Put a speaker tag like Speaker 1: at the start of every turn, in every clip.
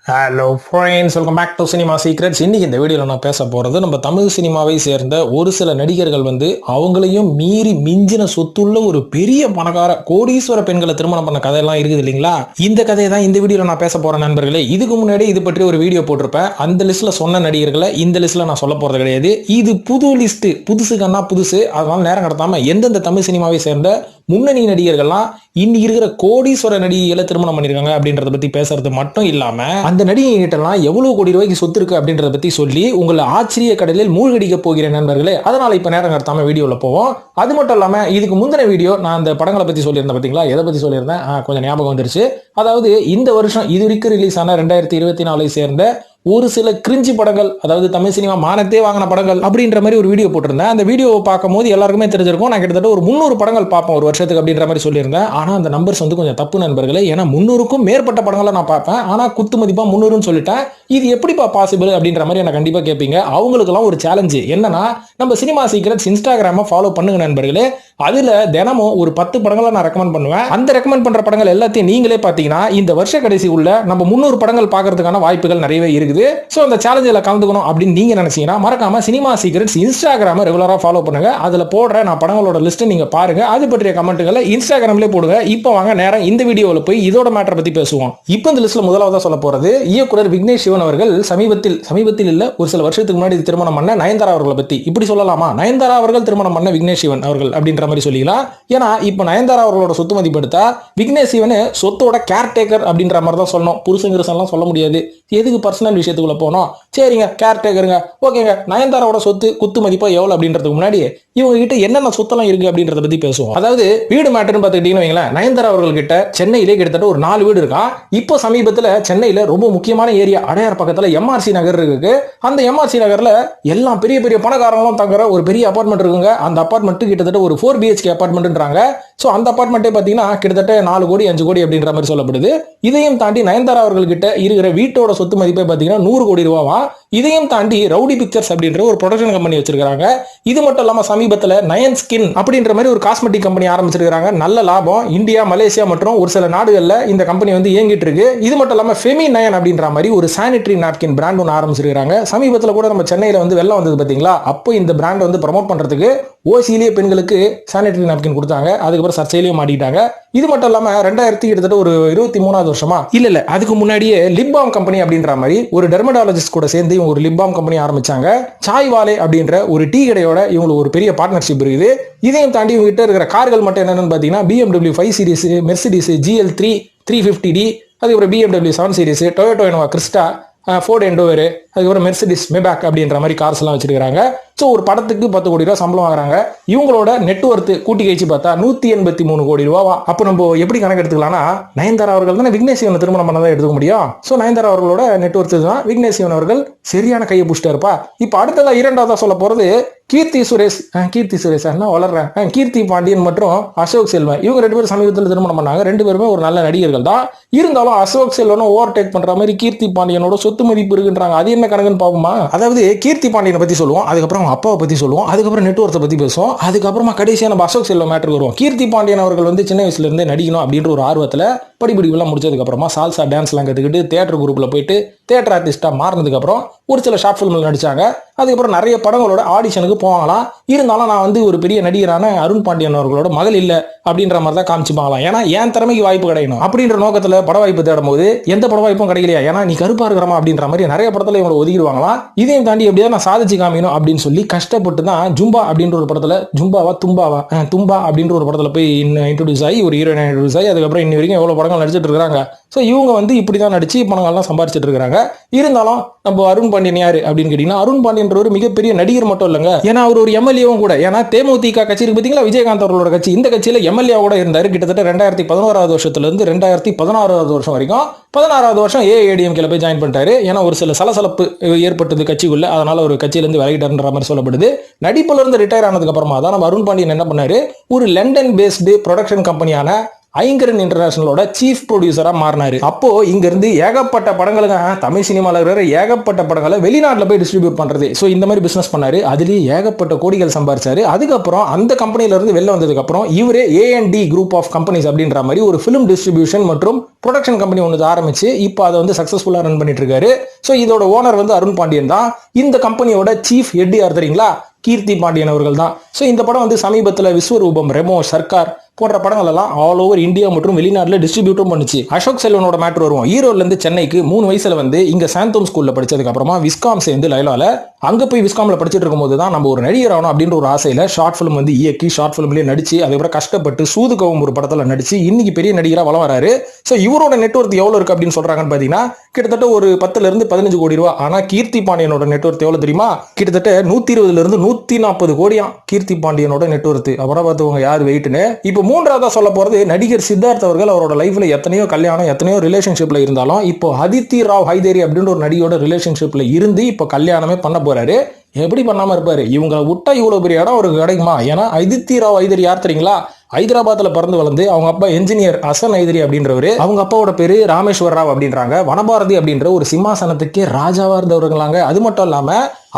Speaker 1: Hello friends, welcome back to cinema secrets. இன்னைக்கு இந்த வீடியோவில் நான் பேச போகிறது நம்ம தமிழ் சினிமாவை சேர்ந்த ஒரு சில நடிகர்கள் அவங்களையும் மீறி மிஞ்சின சொத்துள்ள ஒரு பெரிய பணக்கார கோடீஸ்வர பெண்களை திருமணம் பண்ண கதையெல்லாம் இருக்குது இல்லைங்களா? இந்த கதையை தான் இந்த வீடியோவில் நான் பேச போகிறேன் நண்பர்களே. இதுக்கு முன்னாடி இது பற்றி ஒரு வீடியோ போட்டிருப்பேன். அந்த லிஸ்ட்டில் சொன்ன நடிகர்களை இந்த லிஸ்ட்டில் நான் சொல்ல போகிறது கிடையாது. இது புது லிஸ்ட்டு, புதுசுக்கன்னா புதுசு. அதனால நேரம் கடத்தாமல் எந்தெந்த தமிழ் சினிமாவை சேர்ந்த முன்னணி நடிகர்கள்லாம் இன்னைக்கு இருக்கிற கோடீஸ்வர நடிகைகளை திருமணம் பண்ணிருக்காங்க அப்படின்றத பத்தி பேசுறது மட்டும் இல்லாம அந்த நடிகை கிட்டலாம் எவ்வளவு கோடி ரூபாய்க்கு சொத்து இருக்கு அப்படின்றத பத்தி சொல்லி உங்களை ஆச்சரிய கடலில் மூழ்கடிக்க போகிற நண்பர்களே. அதனால இப்ப நேரம் கடத்தாம வீடியோல போவோம். அது மட்டும் இல்லாம இதுக்கு முந்தின வீடியோ நான் அந்த படங்களை பத்தி சொல்லியிருந்தேன் பாத்தீங்களா? எதை பத்தி சொல்லியிருந்தேன் கொஞ்சம் ஞாபகம் வந்துருச்சு. அதாவது இந்த வருஷம் இது வரைக்கும் ரிலீஸ் ஆன 2024 சேர்ந்த ஒரு சில கிரிஞ்சி படங்கள், அதாவது தமிழ் சினிமா மானத்தே வாங்கின படங்கள் அப்படின்ற மாதிரி ஒரு வீடியோ போட்டிருந்தேன். அந்த வீடியோவை பார்க்கும் போது எல்லாருக்குமே தெரிஞ்சிருக்கும், நான் கிட்டத்தட்ட ஒரு 300 படங்கள் பார்ப்பேன் ஒரு வருஷத்துக்கு அப்படின்ற மாதிரி சொல்லியிருந்தேன். ஆனா அந்த நம்பர்ஸ் கொஞ்சம் தப்பு நண்பர்களே. ஏன்னா 300க்கும் மேற்பட்ட படங்களை நான் பார்ப்பேன். ஆனா குத்து மதிப்பா 300ன்னு சொல்லிட்டேன். இது எப்படிப்பா பாசிபிள் அப்படின்ற மாதிரி என்ன கண்டிப்பா கேட்பீங்க. அவங்களுக்குலாம் ஒரு சேலஞ்சு என்னன்னா, நம்ம சினிமா சீக்ரெட்ஸ் இன்ஸ்டாகிராம ஃபாலோ பண்ணுங்க நண்பர்களே. அதுல தினமும் ஒரு 10 படங்களை நான் ரெக்கமெண்ட் பண்ணுவேன். அந்த ரெக்கமெண்ட் பண்ற படங்கள் எல்லாத்தையும் நீங்களே பாத்தீங்கன்னா இந்த வருஷ கடைசி உள்ள நம்ம 300 படங்கள் பார்க்கறதுக்கான வாய்ப்புகள் நிறையவே இருக்குது. சோ அந்த சேலஞ்சில் கலந்துக்கணும் அப்படின்னு நீங்க நினைச்சீங்கன்னா மறக்காம சினிமா சீக்ரெட்ஸ் இன்ஸ்டாகிராம ரெகுலரா ஃபாலோ பண்ணுங்க. அதுல போடுற நான் படங்களோட லிஸ்ட் நீங்க பாருங்க. அது பற்றிய கமெண்ட்டுகளை இன்ஸ்டாகிராம்லேயே போடுங்க. இப்போ வாங்க நேரம் இந்த வீடியோவில் போய் இதோட மேட்டரை பத்தி பேசுவோம். இப்போ இந்த லிஸ்ட்ல முதலாவதா சொல்ல போறது இயக்குனர் விக்னேஷ் சிவன் அவர்கள் சமீபத்தில் இல்ல ஒரு சில வருஷத்துக்கு முன்னாடி திருமணம் பண்ண நயன்தாரா அவர்களை பத்தி. இப்படி சொல்லலாமா? நயன்தாரா அவர்கள் திருமணம் பண்ண விக்னேஷ் சிவன் அவர்கள் அப்படின்ற மாதிரி சொல்லிக்கலாம். ஏன்னா இப்ப நயன்தாரா அவர்களோட சொத்து மதிப்பு எடுத்தா விக்னேஷ் சிவன் சொத்தோட கேர்டேக்கர் அப்படின்ற மாதிரி தான் சொல்லணும். புருஷங்கிருசன்லாம் சொல்ல முடியாது. எதுக்கு பர்சனல் விஷயத்துக்குள்ள போனோம்? சரிங்க, கேர்டேக்கருங்க, ஓகேங்க. நயன்தாராவோட சொத்து குத்து மதிப்பா எவ்வளவு அப்படின்றதுக்கு முன்னாடி இவங்க கிட்ட என்னென்ன சொத்தெல்லாம் இருக்கு அப்படின்றத பத்தி பேசுவோம். அதாவது வீடு மேட்டர்னு பார்த்துக்கிட்டீங்கன்னா நயன்தாரா அவர்கள் கிட்ட சென்னையிலே கிட்டத்தட்ட ஒரு 4 வீடு இருக்கா. இப்போ சமீபத்தில் சென்னையில ரொம்ப முக்கியமான ஏரியா அடையார் பக்கத்துல எம்ஆர்சி நகர் இருக்கு. அந்த எம்ஆர்சி நகர்ல எல்லாம் பெரிய பெரிய பணக்காரங்களும் தங்குற ஒரு பெரிய அபார்ட்மெண்ட் இருக்குங்க. அந்த அபார்ட்மெண்ட் கிட்டத்தட்ட ஒரு 4 BHK அபார்ட்மெண்ட்ன்றாங்க. ஸோ அந்த அபார்ட்மெண்ட்டே பார்த்தீங்கன்னா கிட்டத்தட்ட 4 கோடி 5 கோடி அப்படின்ற மாதிரி சொல்லப்படுது. இதையும் தாண்டி நயன்தாரா அவர்கள் கிட்ட இருக்கிற வீட்டோட சொத்து மதிப்பே பார்த்தீங்கன்னா 100 கோடி ரூபாவா. இதையும் தாண்டி ரவுடி பிக்சர்ஸ் அப்படின்ற ஒரு ப்ரொடக்ஷன் கம்பெனி வச்சிருக்காங்க. இது மட்டும் இல்லாம சமீபத்தில் நயன் ஸ்கின் அப்படின்ற மாதிரி ஒரு காஸ்மெட்டிக் கம்பெனி ஆரம்பிச்சிருக்காங்க. நல்ல லாபம். இந்தியா, மலேசியா மற்றும் ஒரு சில நாடுகள்ல இந்த கம்பெனி இயங்கிட்டு இருக்கு. இது மட்டும் இல்லாம ஃபெமி நயன் அப்படின்ற மாதிரி ஒரு சானிட்டரி நாப்கின் பிராண்ட் ஒன்று ஆரம்பிச்சிருக்காங்க. சமீபத்தில் கூட நம்ம சென்னையில வெள்ளம் வந்தது பாத்தீங்களா? அப்போ இந்த பிராண்ட் ப்ரமோட் பண்றதுக்கு ஓசியிலேயே பெண்களுக்கு சானிட்டரி நாப்கின் கொடுத்தாங்க. அதுக்கப்புறம் சர்ச்சையிலேயே மாட்டிட்டாங்க. இது மட்டும் இல்லாம 2023 வருஷமா இல்ல அதுக்கு முன்னாடியே லிப்பாம் கம்பெனி அப்படின்ற மாதிரி ஒரு டெர்மடாலஜிஸ்ட் கூட சேர்ந்து இவங்க ஒரு லிப்பாம் கம்பெனி ஆரம்பிச்சாங்க. சாய் வாலே அப்படின்ற ஒரு டீ கடையோட இவங்களுக்கு ஒரு பெரிய பார்ட்னர்ஷிப் இருக்குது. இதையும் தாண்டி இவங்க கிட்ட இருக்கிற கார்கள் மட்டும் என்னன்னு பாத்தீங்கன்னா BMW 5 series, Mercedes GL3 350D, அதுக்கப்புறம் BMW 7 series, Toyota Innova Crysta, Ford Endeavour, அதுக்கப்புறம் மெர்சிடிஸ் மேபேக் அப்படின்ற மாதிரி கார்ஸ் எல்லாம் வச்சிருக்காங்க. ஸோ ஒரு படத்துக்கு 10 கோடி ரூபா சம்பளம் வாங்குறாங்க. இவங்களோட நெட்வொர்த் கூட்டி கழிச்சு பார்த்தா 183 கோடி ரூபாவா. அப்போ நம்ம எப்படி கணக்கு எடுத்துக்கலாம்னா, நயன்தாரா அவர்கள் தானே விக்னேஷ் சிவனை திருமணம் பண்ணதான் எடுத்துக்க முடியும். ஸோ நயன்தாரா அவர்களோட நெட்வொர்த் தான். விக்னேஷ் சிவன் அவர்கள் சரியான கையை புஷ்டா இருப்பா. இப்போ அடுத்ததா இரண்டாவதா சொல்ல போறது கீர்த்தி சுரேஷ் வளர்றேன் கீர்த்தி பாண்டியன் மற்றும் அசோக் செல்வன். இவங்க 2 பேரும் சமீபத்தில் திருமணம் பண்ணாங்க. 2 பேருமே ஒரு நல்ல நடிகர்கள் தான். இருந்தாலும் அசோக் செல்வனும் ஓவர்டேக் பண்ற மாதிரி கீர்த்தி பாண்டியனோட சொத்து மதிப்பு இருக்குன்றாங்க. அது என்ன கணக்குன்னு பாப்போமா? அதாவது கீர்த்தி பாண்டியனை பத்தி சொல்லுவோம், அதுக்கப்புறம் அப்பாவை பத்தி சொல்லுவோம், அதுக்கப்புறம் நெட்வொர்த்தை பத்தி பேசுவோம், அதுக்கப்புறமா கடைசியா நம்ம அசோக் செல்வன் மேட்டருக்கு வருவோம். கீர்த்தி பாண்டியன் அவர்கள் சின்ன வயசுல இருந்தே நடிக்கணும் அப்படின்ற ஒரு ஆர்வத்துல படிப்படிப்பெல்லாம் முடிச்சதுக்கு அப்புறமா சால்சா டான்ஸ் எல்லாம் கத்துக்கிட்டு தியேட்டர் குரூப்ல போயிட்டு தியேட்டர் ஆர்டிஸ்டா மாறினதுக்கு அப்புறம் ஒரு சில ஷார்ட் பிலிம்ல நடிச்சாங்க. அதுக்கப்புறம் நிறைய படங்களோட ஆடிஷனுக்கு போவாங்களாம். இருந்தாலும் நான் ஒரு பெரிய நடிகரான அருண் பாண்டியன் அவர்களோட மகள் இல்ல அப்படின்ற மாதிரி தான் காமிச்சுப்பாங்களாம். ஏன்னா என் திறமைக்கு வாய்ப்பு கிடைக்கணும் அப்படின்ற நோக்கத்துல பட வாய்ப்பு தேடும் போது எந்த பட வாய்ப்பும் கிடைக்கலையா, ஏன்னா நீ கருப்பா இருக்கிறமா அப்படின்ற மாதிரி நிறைய படத்துல இவங்களை ஒதுக்கிடுவாங்களாம். இதையும் தாண்டி எப்படியா நான் சாதிச்சு காமிக்கணும் அப்படின்னு சொல்லி கஷ்டப்பட்டு தான் ஜும்பா அப்படின்ற ஒரு படத்துல தும்பா அப்படின்ற ஒரு படத்துல போய் இன்ட்ரோடியூஸ் ஆகி ஒரு ஹீரோயின் இன்ட்ரோடியூஸ் ஆகி அதுக்கப்புறம் இன்னி வரைக்கும் எவ்வளவு படங்கள் நடிச்சிட்டு இருக்காங்க. ஸோ இவங்க இப்படிதான் நடிச்சு பணங்கள்லாம் சம்பாதிச்சிட்டு இருக்காங்க. இருந்தாலும் நம்ம அருண் பாண்டியன் யாரு அப்படின்னு கேட்டீங்கன்னா, அருண் பாண்டியன் ஒரு மிகப்பெரிய நடிகர் மட்டும் இல்லைங்க. ஏன்னா அவர் ஒரு எம்எல்ஏவும் கூட. ஏன்னா தேமுதிக கட்சி இருக்கு பாத்தீங்களா, விஜயகாந்த் அவர்களோட கட்சி. இந்த கட்சியில எம்எல்ஏ கூட இருந்தாரு. கிட்டத்தட்ட 2011 வருஷத்துல இருந்து 2016 வருஷம் வரைக்கும். 16வது வருஷம் AADMKல போய் ஜாயின் பண்ணிட்டாரு. ஏன்னா ஒரு சில சலசலப்பு ஏற்பட்டது கட்சிக்குள்ள. அதனால ஒரு கட்சியிலிருந்து விலகிட்டாருன்ற மாதிரி சொல்லப்படுது. நடிப்புல இருந்து ரிட்டையர் ஆனதுக்கு அப்புறமா தான் நம்ம அருண் பாண்டியன் என்ன பண்ணாரு, ஒரு லண்டன் பேஸ்டு ப்ரொடக்ஷன் கம்பெனியான ஐங்கரன் இன்டர்நேஷனலோட சீஃப் ப்ரொடியூசரா மாறினாரு. அப்போ இங்க இருந்து ஏகப்பட்ட படங்களுக்கு தமிழ் சினிமால இருக்கிற ஏகப்பட்ட படங்களை வெளிநாட்டுல போய் டிஸ்ட்ரிபியூட் பண்றது, சோ இந்த மாதிரி பிசினஸ் பண்ணாரு. அதுலயே ஏகப்பட்ட கோடிகள் சம்பாரிச்சாரு. அதுக்கப்புறம் அந்த கம்பெனில இருந்து வெளில வந்ததுக்கு அப்புறம் இவரே A&D குரூப் ஆஃப் கம்பெனிஸ் அப்படின்ற மாதிரி ஒரு பிலிம் டிஸ்ட்ரிபியூஷன் மற்றும் ப்ரொடக்ஷன் கம்பெனி ஒன்று ஆரம்பிச்சு இப்போ அதை வந்து சக்சஸ்ஃபுல்லா ரன் பண்ணிட்டு இருக்காரு. சோ இதோட ஓனர் வந்து அருண் பாண்டியன் தான். இந்த கம்பெனியோட சீஃப் ஹெட் யார் தெரியுங்களா? கீர்த்தி பாண்டியன் அவர்கள் தான். சோ இந்த படம் வந்து சமீபத்தில் விஸ்வரூபம், ரெமோ, சர்க்கார் போன்ற படங்கள் எல்லாம் ஆல் ஓவர் இந்தியா மற்றும் வெளிநாட்டுல டிஸ்ட்ரிபியூட்டும் பண்ணுச்சு. அசோக் செல்வனோட மேட்டர் வருவோம். ஈரோட்ல இருந்து சென்னைக்கு 3 வயசுல வந்து இங்க சாந்தோம் ஸ்கூல்ல படிச்சதுக்கு அப்புறமா விஸ்காம் சேர்ந்து லைலால அங்க போய் விஸ்காம்ல படிச்சுட்டு இருக்கும்போது தான் நம்ம ஒரு நடிகர் ஆகணும் அப்படின்ற ஒரு ஆசையில ஷார்ட் பிலிம் வந்து இயக்கி ஷார்ட் பிலிம்லயே நடிச்சு அதுக்கப்புறம் கஷ்டப்பட்டு சூதுகவும் ஒரு படத்துல நடிச்சு இன்னைக்கு பெரிய நடிகரா வளம் வராரு. சோ இவரோட நெட்வொர்க் எவ்வளவு இருக்கு அப்படின்னு சொல்றாங்கன்னு பாத்தீங்கன்னா கிட்டத்தட்ட ஒரு 10 இருந்து 15 கோடி ரூபாய். ஆனா கீர்த்தி பாண்டியனோட நெட்வொர்க் எவ்வளவு தெரியுமா? கிட்டத்தட்ட 120 இருந்து 140 கோடியா கீர்த்தி பாண்டியனோட நெட்வொர்க். அப்புறம் பார்த்துவங்க யார் வெயிட்னு. இப்போ மூன்றாவதா சொல்ல போறது நடிகர் சித்தார்த் அவர்கள். அவரோட லைஃப்ல எத்தனையோ கல்யாணம், எத்தனையோ ரிலேஷன்ஷிப்ல இருந்தாலும் இப்போ அதித்தி ராவ் ஹைதேரி அப்படின்ற ஒரு நடிகையோட ரிலேஷன்ஷிப்ல இருந்து இப்போ கல்யாணமே பண்ண போறாரு. எப்படி பண்ணாம இருப்பாரு? இவங்க விட்டா இவ்வளவு பெரிய இடம் அவருக்கு கிடைக்குமா? ஏன்னா அதித்தி ராவ் ஹைதேரி யார் தெரியுங்களா? ஹைதராபாத்ல பிறந்து வளர்ந்து அவங்க அப்பா என்ஜினியர் அசன் ஹைதரி அப்படின்றவரு. அவங்க அப்பாவோட பேரு ராமேஸ்வர் ராவ் அப்படின்றாங்க. வனபாரதி அப்படின்ற ஒரு சிம்மாசனத்துக்கே ராஜாவா இருந்தவர்களாங்க. அது மட்டும் இல்லாம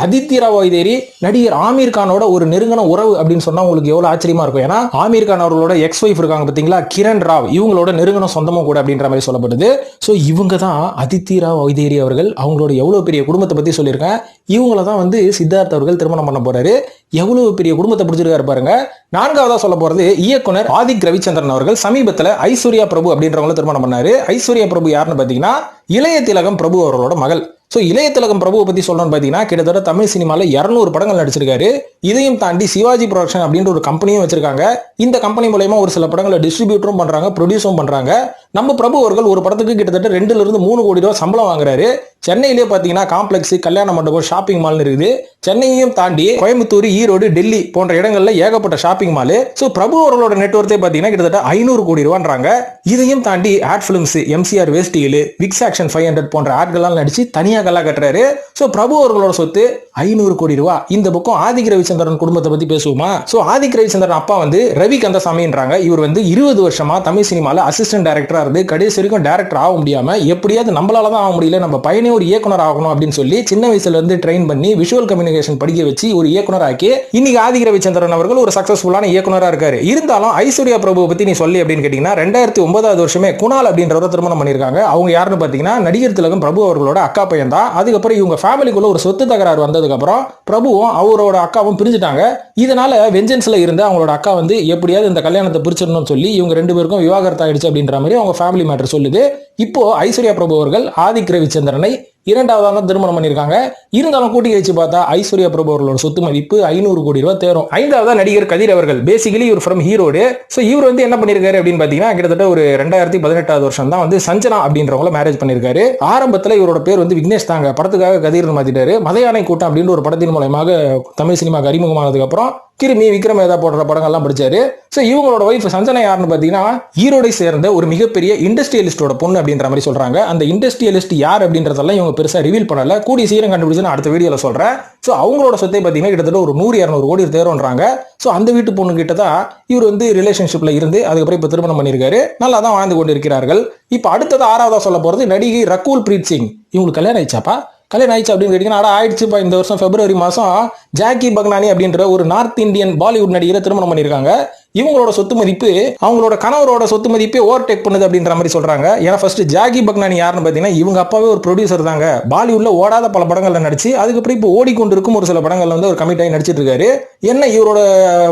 Speaker 1: அதித்தி ராவ் ஹைதேரி நடிகர் ஆமீர் கானோட ஒரு நெருங்கின உறவு அப்படின்னு சொன்னா உங்களுக்கு எவ்வளவு ஆச்சரியமா இருக்கும். ஏன்னா ஆமீர் கான் அவர்களோட எக்ஸ் ஒய்ஃப் இருக்காங்க பாத்தீங்களா, கிரண் ராவ், இவங்களோட நெருங்கின சொந்தமும் கூட அப்படின்ற மாதிரி சொல்லப்படுது. சோ இவங்க தான் அதித்தி ராவ் ஹைதேரி அவர்கள். அவங்களோட எவ்வளவு பெரிய குடும்பத்தை பத்தி சொல்லியிருக்கேன். இவங்கள தான் வந்து சித்தார்த் அவர்கள் திருமணம் பண்ண போறாரு. எவ்வளவு பெரிய குடும்பத்தை பிடிச்சிருக்காரு பாருங்க. நான்காவதா சொல்ல போறது இயக்குனர் ஆதிக் ரவிச்சந்திரன் அவர்கள் சமீபத்தில் ஐஸ்வர்யா பிரபு அப்படின்றவங்கள திருமணம் பண்ணாரு. ஐஸ்வர்யா பிரபு யாருன்னு பாத்தீங்கன்னா இளைய திலகம் பிரபு அவர்களோட மகள். சோ இளைய திலகம் பிரபுவை பத்தி சொல்லணும்னு பாத்தீங்கன்னா கிட்டத்தட்ட தமிழ் சினிமால 200 படங்கள் நடிச்சிருக்காரு. இதையும் தாண்டி சிவாஜி ப்ரொடக்ஷன் அப்படின்ற ஒரு கம்பெனியும் வச்சிருக்காங்க. இந்த கம்பெனி மூலமா ஒரு சில படங்களை டிஸ்ட்ரிபியூட்டரும் பண்றாங்க, ப்ரொடியூஸும் பண்றாங்க. நம்ம பிரபு அவர்கள் ஒரு படத்துக்கு கிட்டத்தட்ட 2 இருந்து 3 கோடி ரூபாய் சம்பளம் வாங்குறாரு. சென்னையிலேயே பாத்தீங்கன்னா காம்ப்ளெக்ஸ், கல்யாண மண்டபம், ஷாப்பிங் மால் இருக்குது. சென்னையையும் தாண்டி கோயம்புத்தூர், ஈரோடு, டெல்லி போன்ற இடங்கள்ல ஏகப்பட்ட ஷாப்பிங் மால். சோ பிரபு அவர்களோட நெட்வொர்க்கே பாத்தீங்கன்னா கிட்டத்தட்ட 500 கோடி ரூபான்றாங்க. இதையும் தாண்டி ஆட் பிலிம்ஸ், MCR வேஸ்டிகள், விக்ஸ் ஆக்ஷன் 500 போன்ற ஆட்கள்லாம் நடிச்சு தனியா கல்லா கட்டுறாரு. சோ பிரபு அவர்களோட சொத்து 500 கோடி ரூபாய். இந்த பக்கம் ஆதிக் ரவிச்சந்திரன் குடும்பத்தை பத்தி பேசுவோமா? சோ ஆதிக் ரவிச்சந்திரன் அப்பா வந்து ரவி கந்தசாமின்றாங்க. இவர் வந்து 20 வருஷமா தமிழ் சினிமால அசிஸ்டன்ட் டைரக்டரா இருந்து கடைசி வரைக்கும் டைரக்டர் ஆக முடியாம எப்படியாவது நம்மளால தான் ஆக முடியல, நம்ம பையனே ஒரு இயக்குனர் ஆகணும் அப்படின்னு சொல்லி சின்ன வயசுல இருந்து ட்ரெயின் பண்ணி விஷுவல் கம்யூனிகேஷன் படிக்க வச்சு ஒரு இயக்குனர் ஆக்கி இன்னைக்கு ஆதிக் ரவிச்சந்திரன் அவர்கள் ஒரு சக்சஸ்ஃபுல்லான இயக்குனரா இருக்காரு. இருந்தாலும் ஐஸ்வர்யா பிரபு பத்தி நீ சொல்லி அப்படின்னு கேட்டீங்கன்னா 2009 வருஷமே குணால் அப்படின்றவரை திருமணம் பண்ணிருக்காங்க. அவங்க யாருன்னு பாத்தீங்கன்னா நடிகர் திலகம் பிரபு அவர்களோட அக்கா பையன் தான். அதுக்கப்புறம் இவங்க ஃபேமிலிக்குள்ள ஒரு சொத்து தகராறு வந்ததுக்கு அப்புறம் பிரபுவும் அவரோட அக்காவும் பிரிஞ்சுட்டாங்க. இதனால வெஞ்சன்ஸ்ல இருந்து அவங்களோட அக்கா வந்து எப்படியாவது இந்த கல்யாணத்தை பிரிச்சிடணும்னு சொல்லி இவங்க 2 பேருக்கும் விவாகரத்து ஆயிடுச்சு அப்படின்ற மாதிரி அவங்க ஃபேமிலி மேட்டர் சொல்லுது. இப்போ ஐஸ்வர்யா பிரபு அவர்கள் ஆதிக் ரவிச்சந்திரனை 2வது திருமணம் பண்ணிருக்காங்க. இருந்தாலும் கூட்டி வச்சு பார்த்தா ஐஸ்வர்யா பிரபு அவர்களோட சொத்து மதிப்பு 500 கோடி ரூபாய் தேரும். 5வது நடிகர் கதிர் அவர்கள். பேசிக்கலி இவர் ஃப்ரம் ஈரோடு. சோ இவர் வந்து என்ன பண்ணிருக்காரு அப்படின்னு பாத்தீங்கன்னா கிட்டத்தட்ட ஒரு 2018 வருஷம் தான் வந்து சஞ்சனா அப்படின்றவங்கள மேரேஜ் பண்ணிருக்காரு. ஆரம்பத்துல இவரோட பேர் வந்து விக்னேஷ் தாங்க. படத்துக்காக கதிர் மாத்திட்டாரு. மதையானை கூட்டம் அப்படின்ற ஒரு படத்தின் மூலமாக தமிழ் சினிமாக்கு அறிமுகமானதுக்கு அப்புறம் கிருமி, விக்ரமேதா போன்ற படங்கள்லாம் படிச்சாரு. சோ இவங்களோட வைஃப் சஞ்சனா யாருன்னு பாத்தீங்கன்னா ஈரோடை சேர்ந்த ஒரு மிகப்பெரிய இண்டஸ்ட்ரியலிஸ்டோட பொண்ணு அப்படின்ற மாதிரி சொல்றாங்க. அந்த இண்டஸ்ட்ரியலிஸ்ட் யார் அப்படின்றதெல்லாம் இவங்க பெருசா ரிவீல் பண்ணல. கூடிய சீக்கிரம் கண்டுபிடிச்சு நான் அடுத்த வீடியோல சொல்றேன். சோ அவங்களோட சொத்தை பாத்தீங்கன்னா கிட்டத்தட்ட ஒரு 100-200 கோடி தேரும்ன்றாங்க. சோ அந்த வீட்டு பொண்ணு கிட்ட தான் இவர் வந்து ரிலேஷன்ஷிப்ல இருந்து அதுக்கப்புறம் இப்ப திருமணம் பண்ணிருக்காரு. நல்லா தான் வாழ்ந்து கொண்டு இருக்கிறார்கள். இப்ப அடுத்தது 6வதா சொல்ல போறது நடிகை ரகுல் பிரீத் சிங். இவங்களுக்கு கல்யாணம் ஆயிடுச்சாப்பா? கல்யாணம் ஆயிடுச்சு அப்படின்னு கேட்டீங்கன்னா ஆயிடுச்சுப்பா. இந்த வருஷம் பிப்ரவரி மாசம் ஜாக்கி பக்னானி அப்படின்ற ஒரு நார்த் இந்தியன் பாலிவுட் நடிகரை திருமணம் பண்ணியிருக்காங்க. இவங்களோட சொத்து மதிப்பு அவங்களோட கணவரோட சொத்து மதிப்பே ஓவர்டேக் பண்ணுது அப்படின்ற மாதிரி சொல்றாங்க. ஏன்னா ஃபர்ஸ்ட் ஜாக்கி பக்னானி யாருன்னு பாத்தீங்கன்னா இவங்க அப்பாவே ஒரு ப்ரொடியூசர் தாங்க. பாலிவுட்ல ஓடாத பல படங்கள்ல நடிச்சு அதுக்கப்புறம் இப்போ ஓடிக்கொண்டிருக்கும் ஒரு சில படங்கள்ல வந்து ஒரு கமிட் ஆகி நடிச்சிட்டு இருக்காரு. என்ன இவரோட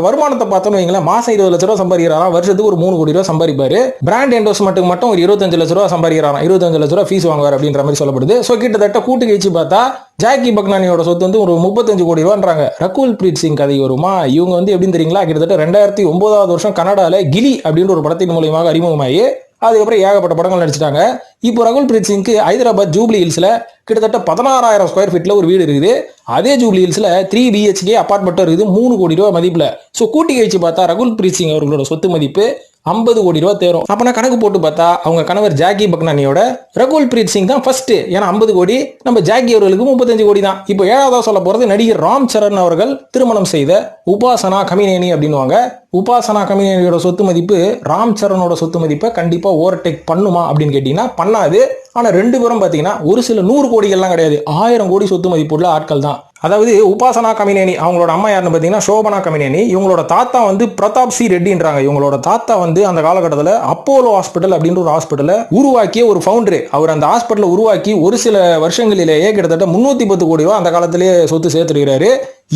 Speaker 1: வருமானத்தை பார்த்தோன்னு வைங்களேன், மாசம் 20 லட்ச ரூபாய் சம்பாதிக்கிறாராம். வருஷத்துக்கு ஒரு 3 கோடி ரூபாய் சம்பாதிப்பாரு. பிராண்ட் என்டோஸ்மெண்ட்டுக்கு மட்டும் ஒரு 25 லட்ச ரூபாய் சம்பாதிக்கிறாராம். 25 லட்ச ரூபாய் ஃபீஸ் வாங்குவார் அப்படின்ற மாதிரி சொல்லப்படுது. சோ கிட்டத்தட்ட கூட்டு கழிச்சு பார்த்தா ஜாக்கி பக்னானியோட சொத்து வந்து ஒரு 35 கோடி ரூபான்றாங்க. ரகுல் பிரீத் சிங் கதை வருமா? இவங்க வந்து எப்படின்னு தெரியுங்களா, கிட்டத்தட்ட 2009 வருஷம் கனடால கிலி அப்படின்ற ஒரு படத்தின் மூலமாக அறிமுகமாகி அதுக்கப்புறம் ஏகப்பட்ட படங்கள் நடிச்சிட்டாங்க. இப்போ ரகுல் பிரீத் சிங்க்கு ஹைதராபாத் ஜூப்ளி ஹில்ஸ்ல கிட்டத்தட்ட 16,000 ஸ்கொயர் ஃபீட்ல ஒரு வீடு இருக்குது. அதே ஜூப்ளி ஹில்ஸ்ல 3 BHK அபார்ட்மெண்ட் இருக்குது 3 கோடி ரூபாய் மதிப்புல. சோ கூட்டி கழிச்சு பார்த்தா ரகுல் பிரீத் சிங் அவர்களோட சொத்து மதிப்பு 50 கோடி ரூபாய் தேரும். அப்ப நான் கணக்கு போட்டு பார்த்தா அவங்க கணவர் ஜாக்கி பக்னானியோட ரகுல் பிரீத் சிங் தான் ஃபர்ஸ்ட். ஏன்னா 50 கோடி, நம்ம ஜாக்கி அவர்களுக்கு 35 கோடி தான். இப்போ ஏழாவதா சொல்ல போறது நடிகர் ராம் சரண் அவர்கள் திருமணம் செய்த உபாசனா கமினேனி அப்படின்னுவாங்க. உபாசனா கமினேனியோட சொத்து மதிப்பு ராம் சரணோட சொத்து மதிப்பை கண்டிப்பா ஓவர்டேக் பண்ணுமா அப்படின்னு கேட்டீங்கன்னா பண்ணாது. ஆனா ரெண்டு பேரும் பாத்தீங்கன்னா ஒரு சில 100 கோடிகள்லாம் கிடையாது, 1000 கோடி சொத்து மதிப்புள்ள ஆட்கள் தான். அதாவது உபாசனா கமினேனி அவங்களோட அம்மா யாருன்னு பார்த்தீங்கன்னா சோபனா கமினேனி. இவங்களோட தாத்தா வந்து பிரதாப் சி ரெட்டின்றாங்க. இவங்களோட தாத்தா வந்து அந்த காலகட்டத்தில் அப்போலோ ஹாஸ்பிட்டல் அப்படின்ற ஒரு ஹாஸ்பிட்டலை உருவாக்கிய ஒரு ஃபவுண்டர். அவர் அந்த ஹாஸ்பிட்டலை உருவாக்கி ஒரு சில வருஷங்களிலேயே கிட்டத்தட்ட 310 கோடி ரூபா அந்த காலத்திலேயே சொத்து சேர்த்துருக்கிறாரு.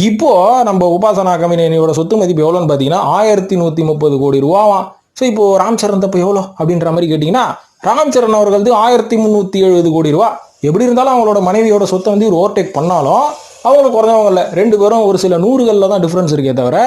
Speaker 1: இப்போ நம்ம உபாசனா கமினேனியோட சொத்து மதிப்பு எவ்வளோன்னு பார்த்தீங்கன்னா 1130 கோடி ரூபாவாம். ஸோ இப்போ ராம் சரண் தப்பு எவ்வளோ அப்படின்ற மாதிரி கேட்டிங்கன்னா ராம் சரண் அவர்கள் 1370 கோடி ரூபா. எப்படி இருந்தாலும் அவங்களோட மனைவியோட சொத்தை வந்து ஒரு ஓவர்டேக் பண்ணாலும் அவங்களுக்கு குறைஞ்சவங்க இல்லை, ரெண்டு பேரும் ஒரு சில 100களில் தான் டிஃபரன்ஸ் இருக்கே தவிர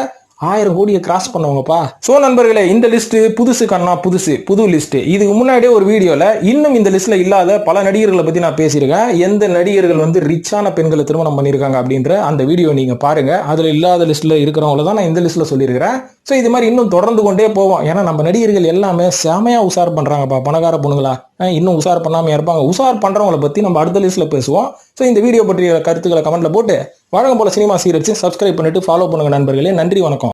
Speaker 1: 1000 கோடியை கிராஸ் பண்ணவங்கப்பா. ஸோ நண்பர்களே, இந்த லிஸ்ட் புதுசு கண்ணா, புது லிஸ்ட். இதுக்கு முன்னாடியே ஒரு வீடியோல இன்னும் இந்த லிஸ்ட்ல இல்லாத பல நடிகர்களை பத்தி நான் பேசியிருக்கேன். எந்த நடிகர்கள் வந்து ரிச்சான பெண்களை திருமணம் பண்ணியிருக்காங்க அப்படின்ற அந்த வீடியோ நீங்க பாருங்க. அதுல இல்லாத லிஸ்ட்ல இருக்கிறவங்கள தான் நான் இந்த லிஸ்ட்ல சொல்லியிருக்கிறேன். ஸோ இது மாதிரி இன்னும் தொடர்ந்து கொண்டே போவோம். ஏன்னா நம்ம நடிகர்கள் எல்லாமே செமையா உசார் பண்றாங்கப்பா, பணக்கார பொண்ணுங்களா. இன்னும் உசார் பண்ணாம இருப்பாங்க. உசார் பண்றவங்களை பத்தி நம்ம அடுத்த லிஸ்ட்ல பேசுவோம். ஸோ இந்த வீடியோ பற்றிய கருத்துக்களை கமெண்ட்ல போட்டு வழக்கம் போல சினிமா சீக்ரெட்ஸ் சப்ஸ்கிரைப் பண்ணிட்டு ஃபாலோ பண்ணுங்க நண்பர்களே. நன்றி, வணக்கம்.